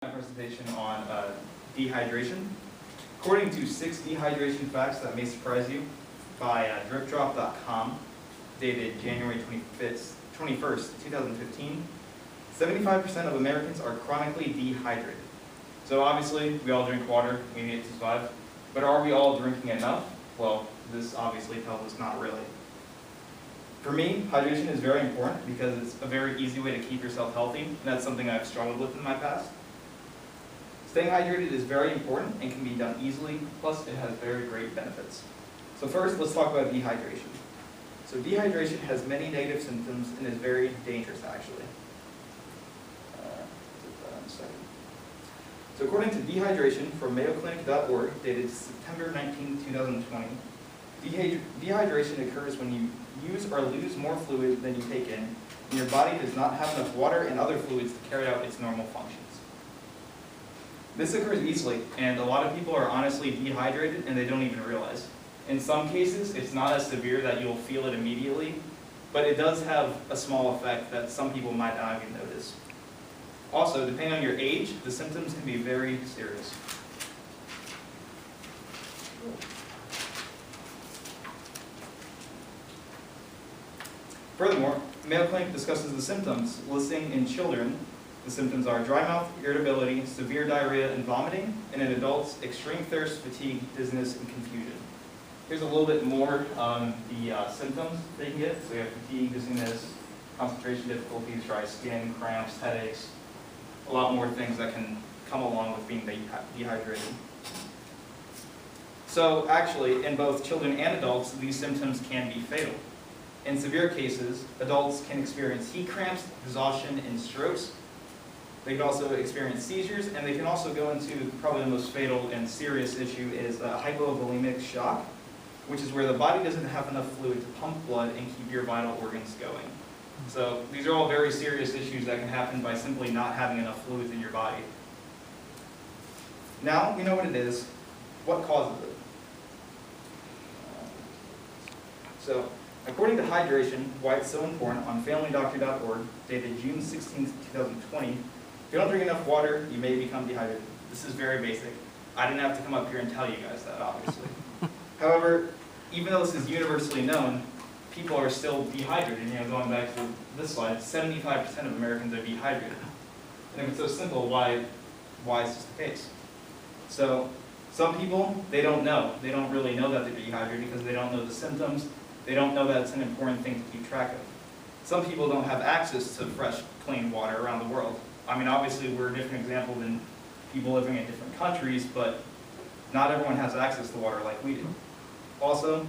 My presentation on dehydration. According to 6 dehydration facts that may surprise you by dripdrop.com, dated January 21st, 2015, 75% of Americans are chronically dehydrated. So obviously, we all drink water, we need it to survive, but are we all drinking enough? Well, this obviously tells us not really. For me, hydration is very important because it's a very easy way to keep yourself healthy, and that's something I've struggled with in my past. Staying hydrated is very important and can be done easily, plus it has very great benefits. So first, let's talk about dehydration. So dehydration has many negative symptoms and is very dangerous actually. So according to dehydration from mayoclinic.org, dated September 19, 2020, dehydration occurs when you use or lose more fluid than you take in, and your body does not have enough water and other fluids to carry out its normal functions. This occurs easily, and a lot of people are honestly dehydrated and they don't even realize. In some cases, it's not as severe that you'll feel it immediately, but it does have a small effect that some people might not even notice. Also, depending on your age, the symptoms can be very serious. Furthermore, Mayo Clinic discusses the symptoms, listing in children, the symptoms are dry mouth, irritability, severe diarrhea and vomiting, and in adults, extreme thirst, fatigue, dizziness, and confusion. Here's a little bit more on the symptoms that you can get. So you have fatigue, dizziness, concentration difficulties, dry skin, cramps, headaches, a lot more things that can come along with being dehydrated. So actually, in both children and adults, these symptoms can be fatal. In severe cases, adults can experience heat cramps, exhaustion, and strokes. They can also experience seizures, and they can also go into probably the most fatal and serious issue is hypovolemic shock, which is where the body doesn't have enough fluid to pump blood and keep your vital organs going. So these are all very serious issues that can happen by simply not having enough fluids in your body. Now we know what it is. What causes it? So according to hydration, why it's so important on familydoctor.org, dated June 16, 2020, if you don't drink enough water, you may become dehydrated. This is very basic. I didn't have to come up here and tell you guys that, obviously. However, even though this is universally known, people are still dehydrated. You know, going back to this slide, 75% of Americans are dehydrated. And if it's so simple, why is this the case? So some people, they don't know. They don't really know that they're dehydrated because they don't know the symptoms. They don't know that it's an important thing to keep track of. Some people don't have access to fresh, clean water around the world. I mean, obviously, we're a different example than people living in different countries, but not everyone has access to water like we do. Also,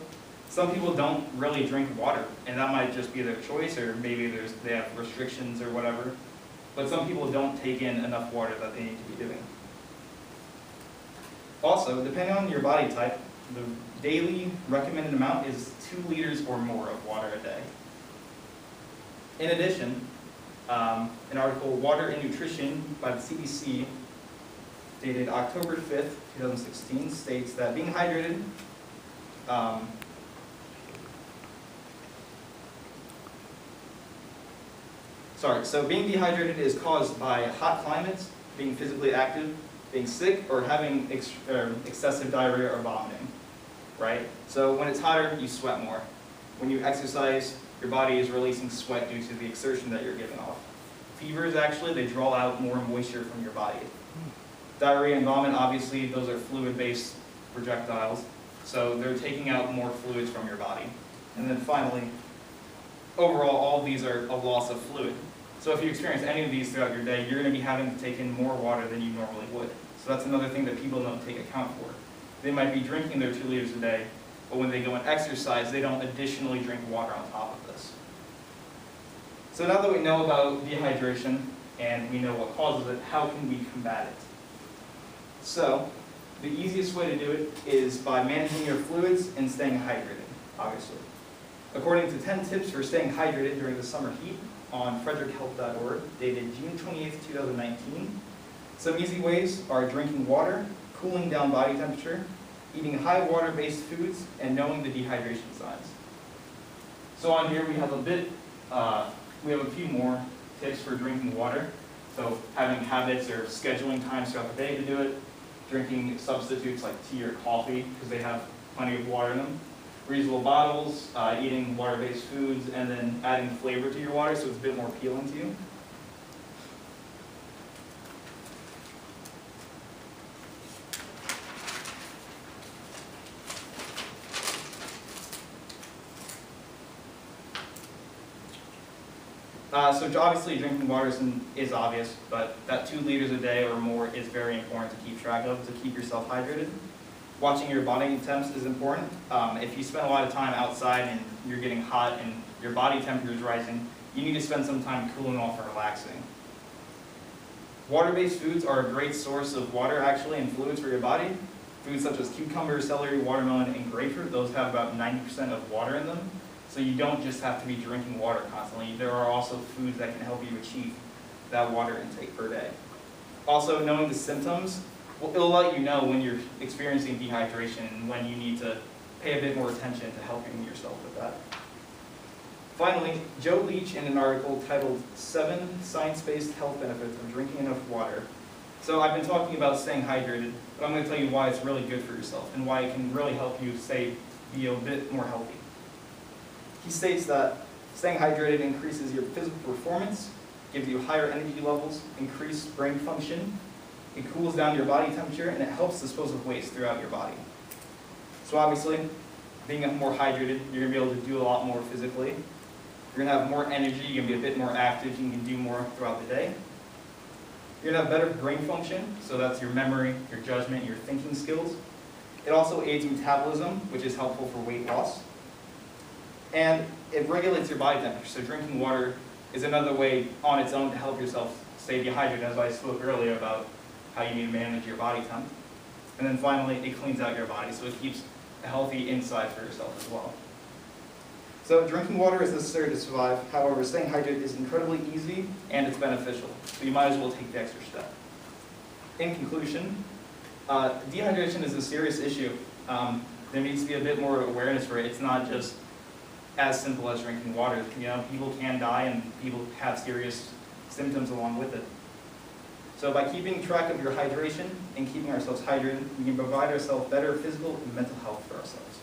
some people don't really drink water, and that might just be their choice, or maybe they have restrictions or whatever. But some people don't take in enough water that they need to be doing. Also, depending on your body type, the daily recommended amount is 2 liters or more of water a day. In addition, an article, Water and Nutrition by the CDC, dated October 5th, 2016, states that being hydrated so being dehydrated is caused by hot climates, being physically active, being sick, or having excessive diarrhea or vomiting, right? So when it's hotter, you sweat more. When you exercise, your body is releasing sweat due to the exertion that you're giving off. Fevers, actually, they draw out more moisture from your body. Diarrhea and vomit, obviously, those are fluid-based projectiles, so they're taking out more fluids from your body. And then finally, overall, all of these are a loss of fluid. So if you experience any of these throughout your day, you're going to be having to take in more water than you normally would. So that's another thing that people don't take account for. They might be drinking their 2 liters a day, but when they go and exercise, they don't additionally drink water on top of this. So now that we know about dehydration and we know what causes it, how can we combat it? So the easiest way to do it is by managing your fluids and staying hydrated, obviously. According to 10 tips for staying hydrated during the summer heat on frederickhealth.org, dated June 28, 2019, some easy ways are drinking water, cooling down body temperature, eating high water-based foods, and knowing the dehydration signs. So on here we have a few more tips for drinking water. So having habits or scheduling times throughout the day to do it, drinking substitutes like tea or coffee because they have plenty of water in them, reusable bottles, eating water-based foods, and then adding flavor to your water so it's a bit more appealing to you. So obviously drinking water is obvious, but that 2 liters a day or more is very important to keep track of to keep yourself hydrated. Watching your body temps is important. If you spend a lot of time outside and you're getting hot and your body temperature is rising, you need to spend some time cooling off and relaxing. Water-based foods are a great source of water actually and fluids for your body. Foods such as cucumber, celery, watermelon, and grapefruit, those have about 90% of water in them. So you don't just have to be drinking water constantly. There are also foods that can help you achieve that water intake per day. Also, knowing the symptoms, it'll let you know when you're experiencing dehydration and when you need to pay a bit more attention to helping yourself with that. Finally, Joe Leach in an article titled 7 Science-Based Health Benefits of Drinking Enough Water. So I've been talking about staying hydrated, but I'm going to tell you why it's really good for yourself and why it can really help you be a bit more healthy. He states that staying hydrated increases your physical performance, gives you higher energy levels, increased brain function, it cools down your body temperature, and it helps dispose of waste throughout your body. So obviously, being more hydrated, you're going to be able to do a lot more physically. You're going to have more energy, you're going to be a bit more active, you can do more throughout the day. You're going to have better brain function, so that's your memory, your judgment, your thinking skills. It also aids metabolism, which is helpful for weight loss. And it regulates your body temperature, so drinking water is another way on its own to help yourself stay dehydrated, as I spoke earlier about how you need to manage your body temp. And then finally, it cleans out your body, so it keeps a healthy inside for yourself as well. So drinking water is necessary to survive. However, staying hydrated is incredibly easy and it's beneficial, so you might as well take the extra step. In conclusion, dehydration is a serious issue. There needs to be a bit more awareness for it. It's not just as simple as drinking water. You know, people can die and people have serious symptoms along with it. So by keeping track of your hydration and keeping ourselves hydrated, we can provide ourselves better physical and mental health for ourselves.